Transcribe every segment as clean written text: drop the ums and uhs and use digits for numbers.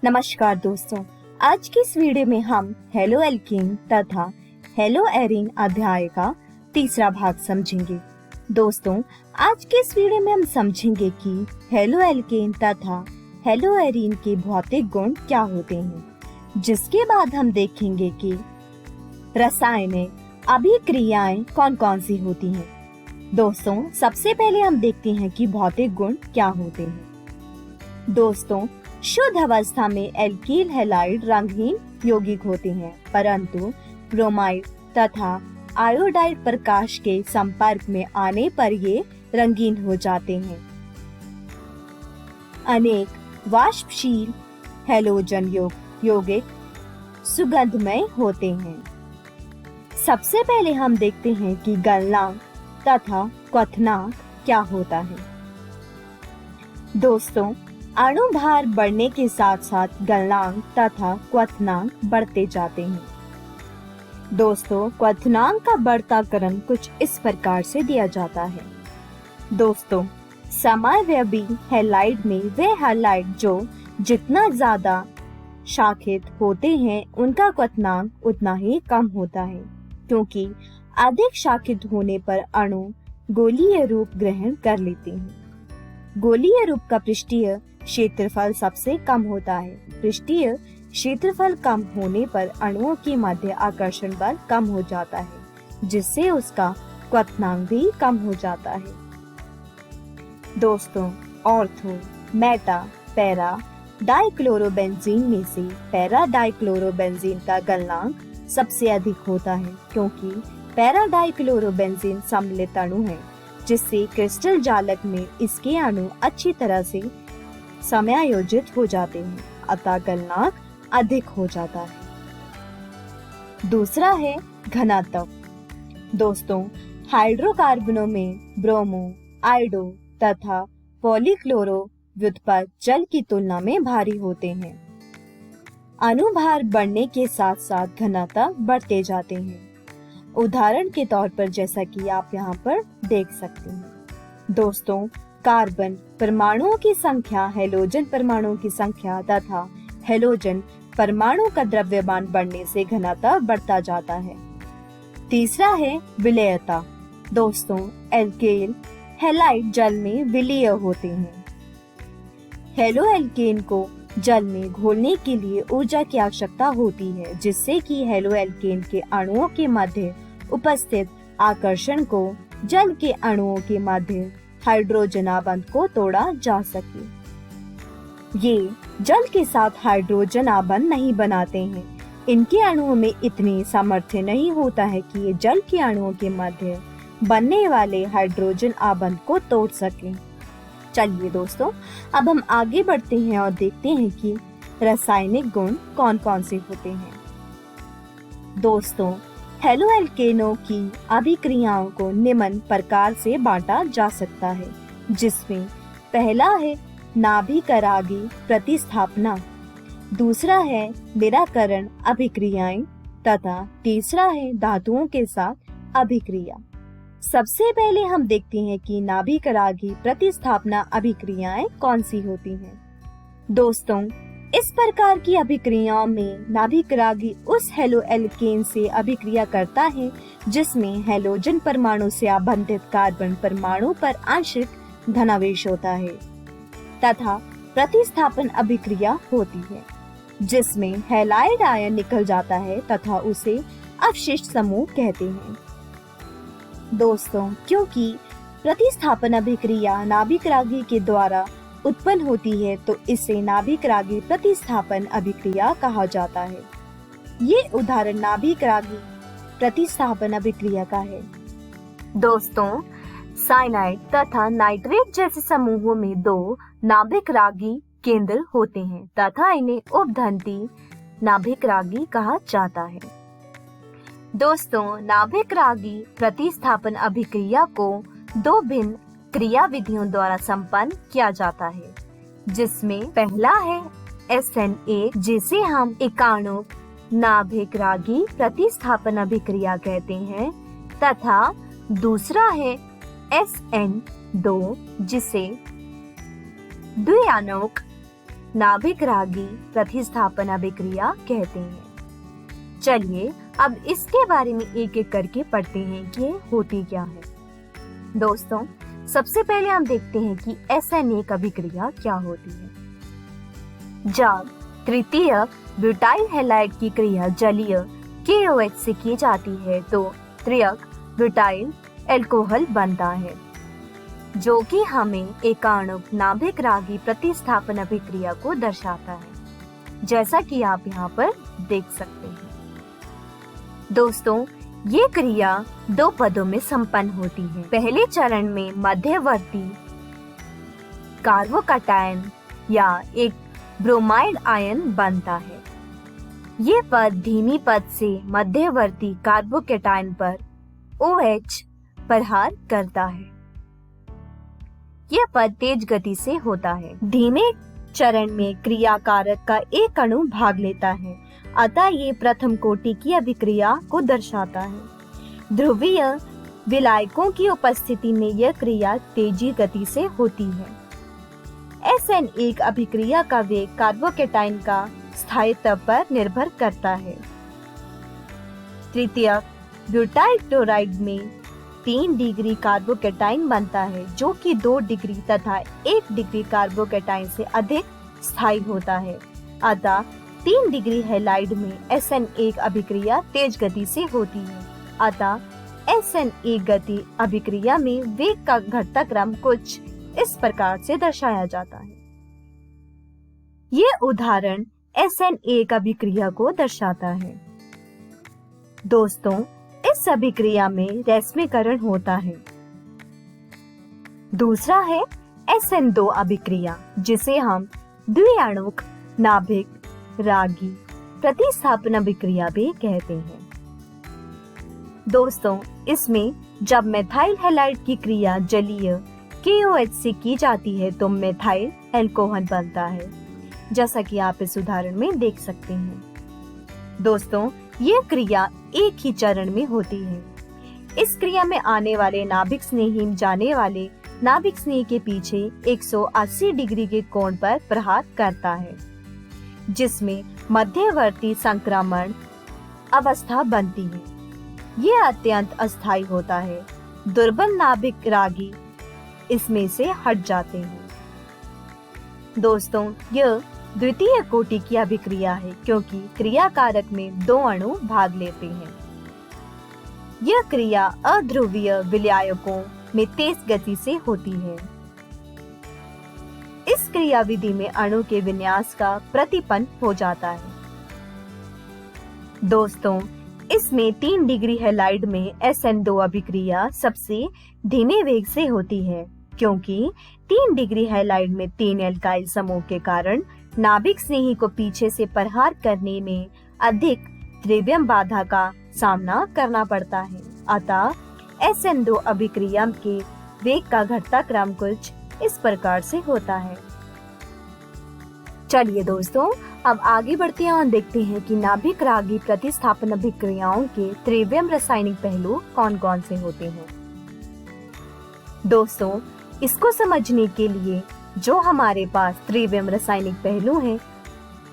नमस्कार दोस्तों, आज की इस वीडियो में हम हेलो एल्केन तथा हेलो एरीन अध्याय का तीसरा भाग समझेंगे। दोस्तों, आज के इस वीडियो में हम समझेंगे कि हेलो एल्केन तथा हेलो एरीन के भौतिक गुण क्या होते हैं, जिसके बाद हम देखेंगे कि रासायनिक अभिक्रियाएं कौन कौन सी होती हैं। दोस्तों, सबसे पहले हम देखते हैं कि भौतिक गुण क्या होते हैं। दोस्तों, शुद्ध अवस्था में एल्कील हैलाइड रंगहीन यौगिक होते हैं, परंतु ब्रोमाइड तथा आयोडाइड प्रकाश के संपर्क में आने पर ये रंगीन हो जाते हैं। अनेक वाष्पशील हैलोजन यौगिक सुगंधमय होते हैं। सबसे पहले हम देखते हैं कि गलनांक तथा क्वथनांक क्या होता है। दोस्तों, अणु भार बढ़ने के साथ साथ गलनांक तथा क्वथनांक बढ़ते जाते हैं। दोस्तों, क्वथनांक का बढ़ताकरण कुछ इस प्रकार से दिया जाता है। दोस्तों, समावयवी हैलाइड में वे हैलाइड जो जितना ज्यादा शाखित होते हैं उनका क्वथनांक उतना ही कम होता है, क्योंकि अधिक शाखित होने पर अणु गोलीय रूप ग्रहण कर लेते हैं। गोलीय रूप का पृष्ठीय क्षेत्रफल सबसे कम होता है। पृष्ठीय क्षेत्रफल कम होने पर अणुओं के मध्य आकर्षण बल कम हो जाता है, जिससे उसका क्वथनांक भी कम हो जाता है। दोस्तों, ऑर्थो, मेटा, पैरा डाइक्लोरोबेंजीन में से पैरा डाइक्लोरोबेंजीन का गलनांक सबसे अधिक होता है, क्योंकि पैरा डाइक्लोरोबेंजीन सम्मिलित अणु है, जिससे क्रिस्टल जालक में इसके अणु अच्छी तरह से समायोजित हो जाते हैं, अतः गलनांक अधिक हो जाता है। दूसरा है घनत्व। दोस्तों, हाइड्रोकार्बनों में ब्रोमो, आयोडो तथा पॉलीक्लोरो व्युत्पत्त जल की तुलना में भारी होते हैं। अणुभार बढ़ने के साथ साथ घनत्व बढ़ते जाते हैं। उदाहरण के तौर पर जैसा कि आप यहाँ पर देख सकते हैं। दोस्तों, कार्बन परमाणुओं की संख्या हैलोजन परमाणुओं की संख्या तथा हैलोजन परमाणु का द्रव्यमान बढ़ने से घनत्व बढ़ता जाता है। तीसरा है विलेयता। दोस्तों, एल्केन हैलाइड जल में विलेय होते हैं। हेलो एल्केन को जल में घोलने के लिए ऊर्जा की आवश्यकता होती है, जिससे कि हेलो एल्केन के अणुओं के मध्य उपस्थित आकर्षण को जल के अणुओं के मध्य हाइड्रोजन आबंध को तोड़ा जा सके। ये जल के साथ हाइड्रोजन आबंध नहीं बनाते हैं। इनके अणुओं में इतनी सामर्थ्य नहीं होता है कि ये जल के अणुओं के मध्य बनने वाले हाइड्रोजन आबंध को तोड़ सके। चलिए दोस्तों, अब हम आगे बढ़ते हैं और देखते हैं कि रासायनिक गुण कौन कौन से होते हैं। दोस्तों, हेलो एल्केनों की अभिक्रियाओं को निम्न प्रकार से बांटा जा सकता है, जिसमें पहला है नाभिकरागी प्रतिस्थापना, दूसरा है निराकरण अभिक्रियाएं तथा तीसरा है धातुओं के साथ अभिक्रिया। सबसे पहले हम देखते हैं कि नाभिकरागी प्रतिस्थापना अभिक्रियाएं कौन सी होती हैं। दोस्तों, इस प्रकार की अभिक्रियाओं में नाभिकरागी उस हेलो एल्केन से अभिक्रिया करता है जिसमें हैलोजन परमाणु से आबंधित कार्बन परमाणु पर आंशिक धनावेश होता है, तथा प्रतिस्थापन अभिक्रिया होती है जिसमें हैलाइड आयन निकल जाता है तथा उसे अवशिष्ट समूह कहते हैं। दोस्तों, क्योंकि प्रतिस्थापन अभिक्रिया नाभिकरागी के द्वारा उत्पन्न होती है तो इसे नाभिकरागी प्रतिस्थापन अभिक्रिया कहा जाता है। ये उदाहरण नाभिकरागी प्रतिस्थापन अभिक्रिया का है। दोस्तों, साइनाइड तथा नाइट्रेट जैसे समूहों में दो नाभिकरागी केंद्र होते हैं तथा इन्हें उपधंती नाभिकरागी कहा जाता है। दोस्तों, नाभिकरागी प्रतिस्थापन अभिक्रिया को दो भिन्न क्रिया विधियों द्वारा संपन्न किया जाता है, जिसमें पहला है SN1, जिसे हम एकाणुक नाभिकरागी प्रतिस्थापन अभिक्रिया कहते हैं, तथा दूसरा है SN2, जिसे द्विआणुक नाभिक रागी प्रतिस्थापन अभिक्रिया कहते हैं। चलिए अब इसके बारे में एक एक करके पढ़ते हैं कि ये होती क्या है। दोस्तों, सबसे पहले हम देखते हैं कि SN1 अभिक्रिया क्या होती है। जब तृतीय ब्यूटाइल हैलाइड की क्रिया जलीय KOH से की जाती है तो त्रियक ब्यूटाइल एल्कोहल बनता है, जो कि हमें एकाणुक नाभिक रागी प्रतिस्थापन अभिक्रिया को दर्शाता है, जैसा कि आप यहाँ पर देख सकते हैं। दोस्तों, ये क्रिया दो पदों में संपन्न होती है। पहले चरण में मध्यवर्ती कार्बोकैटायन या एक ब्रोमाइड आयन बनता है। ये पद धीमी पद से मध्यवर्ती कार्बोकैटायन पर OH प्रहार करता है। यह पद तेज गति से होता है। धीमे चरण में क्रियाकारक का एक अणु भाग लेता है, अतः ये प्रथम कोटि की अभिक्रिया को दर्शाता है। ध्रुवीय विलायकों की उपस्थिति में यह क्रिया तेजी गति से होती है। SN1 अभिक्रिया का वेग कार्बोकैटायन का स्थायित्व पर निर्भर करता है। तृतीय ब्यूटाइल क्लोराइड में 3 डिग्री कार्बोकैटायन बनता है, जो कि 2 डिग्री तथा 1 डिग्री कार्बोकैटायन से अधिक स्थायी होता है। अतः 3 डिग्री हैलाइड में SN1 अभिक्रिया तेज गति से होती है। अतः SN1 गति अभिक्रिया में वेग का घटता क्रम कुछ इस प्रकार से दर्शाया जाता है। ये उदाहरण SN1 अभिक्रिया को दर्शाता है। दोस्तों, इस अभिक्रिया में रश्मीकरण होता है। दूसरा है SN2 अभिक्रिया, जिसे हम द्विआण्विक नाभिक रागी प्रतिस्थापन अभिक्रिया भी कहते हैं। दोस्तों, इसमें जब मेथाइल हैलाइड की क्रिया जलीय KOH से की जाती है तो मेथाइल एल्कोहल बनता है, जैसा कि आप इस उदाहरण में देख सकते हैं। दोस्तों, ये क्रिया एक ही चरण में होती है। इस क्रिया में आने वाले नाभिक स्नेही जाने वाले नाभिक स्नेह के पीछे 180 डिग्री के कोण पर प्रहार करता है, जिसमें मध्यवर्ती संक्रमण अवस्था बनती है। ये अत्यंत अस्थायी होता है। दुर्बल नाभिक रागी इसमें से हट जाते हैं। दोस्तों, यह द्वितीय कोटि की अभिक्रिया है, क्योंकि क्रियाकारक में 2 अणु भाग लेते हैं। यह क्रिया अध्रुवीय विलायकों में तेज गति से होती है। इस क्रिया विधि में अणु के विन्यास का प्रतिपन्न हो जाता है। दोस्तों, इसमें 3 डिग्री हैलाइड में SN2 अभिक्रिया सबसे धीमे वेग से होती है, क्योंकि 3 डिग्री हैलाइड में 3 एल्काइल समूह के कारण नाभिक स्नेही को पीछे से प्रहार करने में अधिक द्रव्यम बाधा का सामना करना पड़ता है। अतः SN2 अभिक्रिया के वेग का घटता क्रम कुछ इस प्रकार से होता है। चलिए दोस्तों, अब आगे बढ़ते हैं और देखते हैं कि नाभिक रागी प्रतिस्थापन अभिक्रियाओं के त्रिविम रासायनिक पहलू कौन कौन से होते हैं। दोस्तों, इसको समझने के लिए जो हमारे पास त्रिविम रासायनिक पहलू हैं,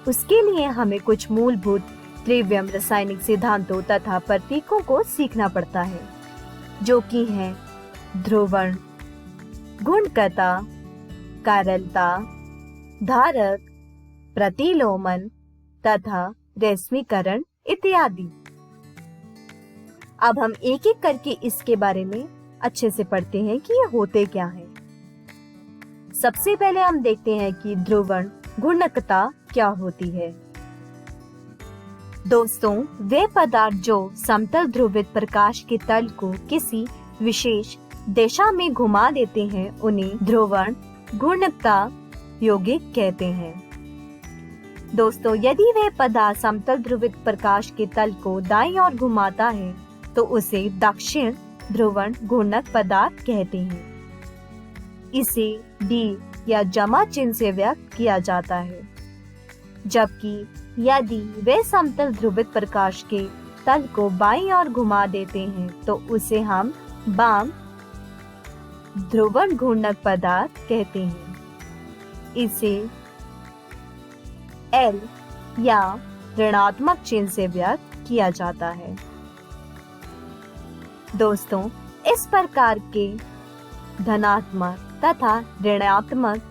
उसके लिए हमें कुछ मूलभूत त्रिविम रासायनिक सिद्धांतों तथा प्रतीकों को सीखना पड़ता है, जो कि हैं ध्रुवण, गुणकता, कारलता, धारक, प्रतिलोमन तथा रश्मीकरण इत्यादि। अब हम एक एक करके इसके बारे में अच्छे से पढ़ते हैं कि ये होते क्या हैं। सबसे पहले हम देखते हैं कि ध्रुवण गुणकता क्या होती है। दोस्तों, वे पदार्थ जो समतल ध्रुवित प्रकाश के तल को किसी विशेष दिशा में घुमा देते हैं, उन्हें ध्रुवण गुणकता यौगिक कहते हैं। दोस्तों, यदि वह पदार्थ समतल ध्रुवित प्रकाश के तल को दाईं ओर घुमाता है तो उसे दक्षिण ध्रुवण घूर्णक पदार्थ कहते हैं। इसे D या जमा चिन्ह से व्यक्त किया जाता है। जबकि यदि वे समतल ध्रुवित प्रकाश के तल को बाईं ओर घुमा देते हैं तो उसे हम वाम ध्रुवण घूर्णक पदार्थ कहते हैं। इसे L या ऋणात्मक चिन्ह से व्यक्त किया जाता है। दोस्तों, इस प्रकार के धनात्मक तथा ऋणात्मक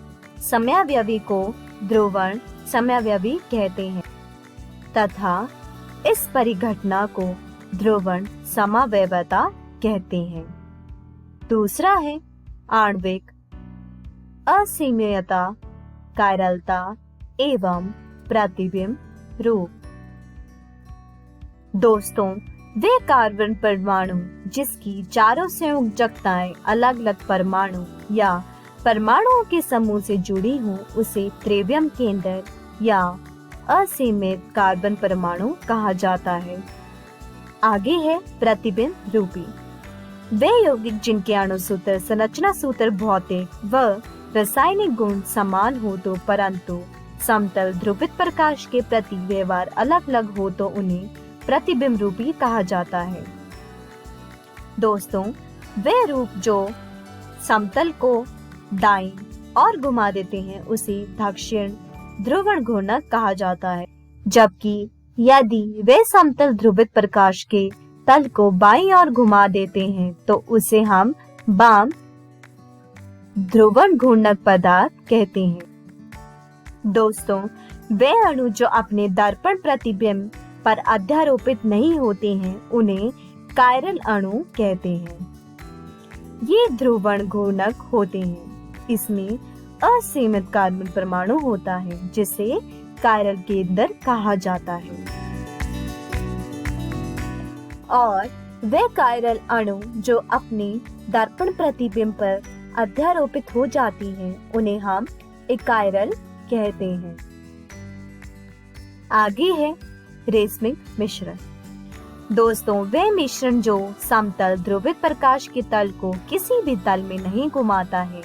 समयावयवी को ध्रुवण समयावयवी कहते हैं तथा इस परिघटना को ध्रुवण समावयवता कहते हैं। दूसरा है आणविक असीमियता, कायरलता एवं प्रतिबिंब रूप। दोस्तों, वे कार्बन परमाणु जिसकी चारों संयोजकताएं अलग अलग परमाणु या परमाणुओं के समूह से जुड़ी हों उसे त्रिवियम केंद्र या असीमित कार्बन परमाणु कहा जाता है। आगे है प्रतिबिंब रूपी। वे यौगिक जिनके अणु सूत्र, संरचना सूत्र, भौतिक व रासायनिक गुण समान हो तो परंतु समतल ध्रुवित प्रकाश के प्रति व्यवहार अलग अलग हो तो उन्हें प्रतिबिंब रूपी कहा जाता है। दोस्तों, वे रूप जो समतल को दाईं और घुमा देते हैं उसे दक्षिण ध्रुवण घूर्णक कहा जाता है, जबकि यदि वे समतल ध्रुवित प्रकाश के तल को बाईं ओर घुमा देते हैं तो उसे हम वाम ध्रुवण घूर्णक पदार्थ कहते हैं। दोस्तों, वे अणु जो अपने दर्पण प्रतिबिंब पर अध्यारोपित नहीं होते हैं उन्हें कायरल अणु कहते हैं। ये ध्रुवण घूर्णक होते हैं। इसमें असीमित कार्बन परमाणु होता है जिसे कायरल केंद्र कहा जाता है। और वे कायरल अणु जो अपने दर्पण प्रतिबिंब पर अध्यारोपित हो जाती हैं उन्हें हम एकायरल कहते हैं। आगे है रेशमिक मिश्रण। दोस्तों, वे मिश्रण जो समतल ध्रुवित प्रकाश के तल को किसी भी तल में नहीं घुमाता है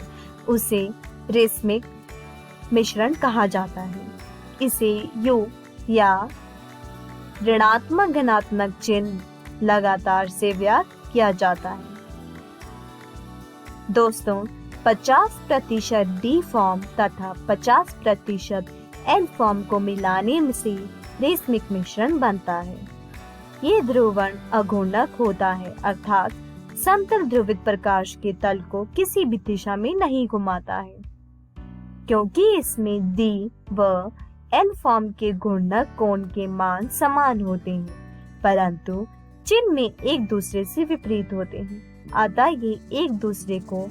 उसे रेशमिक मिश्रण कहा जाता है। इसे U या ऋणात्मक धनात्मक चिन्ह लगातार से व्यक्त किया जाता है। दोस्तों, 50% D फॉर्म तथा 50% N फॉर्म को मिलाने से रेशमिक मिश्रण बनता है। ये ध्रुवण अघूर्णक होता है, अर्थात समतल ध्रुवित प्रकाश के तल को किसी भी दिशा में नहीं घुमाता है, क्योंकि इसमें D व N फॉर्म के घूर्णक कोण के मान समान होते हैं, परंतु चिन्ह में एक दूसरे से विपरीत होते हैं। अतः ये एक दूसरे को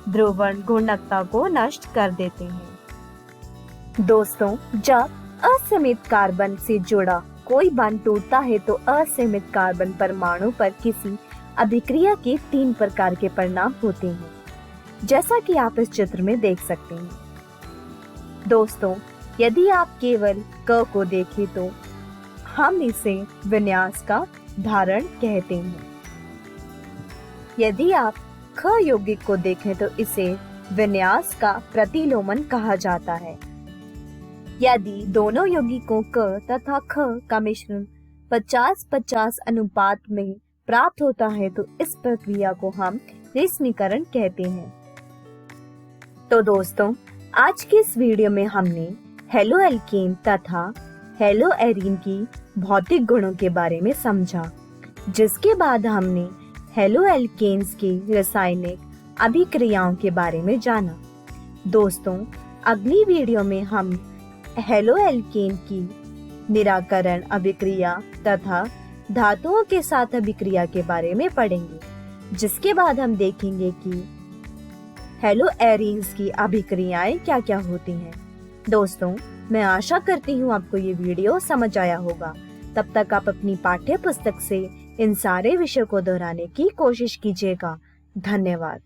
ध्रुवण घूर्णकता को नष्ट कर देते हैं। दोस्तों, जब असीमित कार्बन से जुड़ा कोई बंध टूटता है तो असीमित कार्बन परमाणु पर किसी अभिक्रिया के 3 प्रकार के परिणाम होते हैं, जैसा कि आप इस चित्र में देख सकते हैं। दोस्तों, यदि आप केवल क को देखें तो हम इसे विन्यास का धारण कहते हैं। यदि आप ख यौगिक को देखें तो इसे विन्यास का प्रतिलोमन कहा जाता है। यदि दोनों यौगिकों क तथा ख का मिश्रण 50-50 अनुपात में प्राप्त होता है तो इस प्रक्रिया को हम रेशमीकरण कहते हैं। तो दोस्तों, आज की इस वीडियो में हमने हेलोएल्केन तथा हेलोएरीन की भौतिक गुणों के बारे में समझा, जिसके बाद हमने हेलोएल्केन्स की रासायनिक अभिक्रियाओं के बारे में जाना। दोस्तों, अगली वीडियो में हम हेलोएल्केन की निराकरण अभिक्रिया तथा धातुओं के साथ अभिक्रिया के बारे में पढ़ेंगे, जिसके बाद हम देखेंगे कि हेलोएरीन्स की अभिक्रियाएं क्या क्या होती हैं। दोस्तों, मैं आशा करती हूँ आपको ये वीडियो समझ आया होगा। तब तक आप अपनी पाठ्य पुस्तक से इन सारे विषयों को दोहराने की कोशिश कीजिएगा। धन्यवाद।